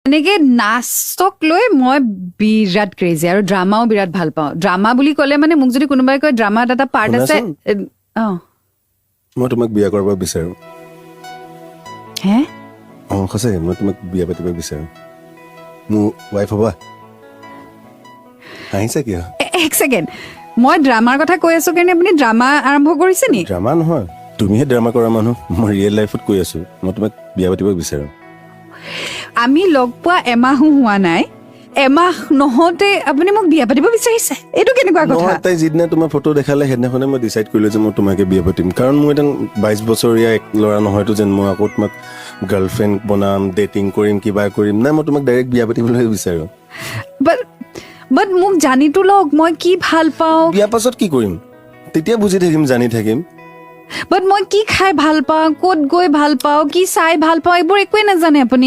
এনেকে নাচক লৈ মই বিৰাট ক্ৰেজি আৰু ড্ৰামাও বিৰাট ভাল পাওঁ ড্ৰামা বুলি ক'লে মানে মোক যদি কোনোবাই কয় ড্ৰামাত এটা পাৰ্ট আছে মই তোমাক বিয়া কৰিব বিচাৰো হে সঁচাকৈ মই তোমাক বিয়া পাতিব বিচাৰো মোৰ ৱাইফ হ'বা আহিছা কিয় এক ছেকেণ্ড মই ড্ৰামাৰ কথা কৈ আছো কাৰণে আপুনি ড্ৰামা আৰম্ভ কৰিছে নি ড্ৰামা নহয় তুমিহে ড্ৰামা কৰা মানুহ মই ৰিয়েল লাইফত কৈ আছো মই তোমাক বিয়া পাতিব বিচাৰো আমি লগ পোৱা এমাহো হোৱা নাই এমাহ নহওঁতে আপুনি মোক বিয়া পাতিব বিচাৰিছে এইটো কেনেকুৱা কথা নহয় তাই যিদিনা তোমাৰ ফটো দেখালে সেইদিনাখনে মই ডিচাইড কৰিলোঁ যে মই তোমাকে বিয়া পাতিম কাৰণ মোৰ এটা 22 বছৰীয়া এক ল'ৰা নহয়তো যেন মই আকৌ তোমাক গাৰ্লফ্ৰেণ্ড বনাম ডেটিং কৰিম কিবা কৰিম নাই মই তোমাক ডাইৰেক্ট বিয়া পাতিবলৈ বিচাৰোঁ বাট মোক জানিতো লওক মই কি ভাল পাওঁ বিয়াৰ পাছত কি কৰিম তেতিয়া বুজি থাকিম জানি থাকিম বাট মই কি খাই ভাল পাওঁ ক'ত গৈ ভাল পাওঁ কি চাই ভাল পাওঁ এইবোৰ একোৱে নাজানে আপুনি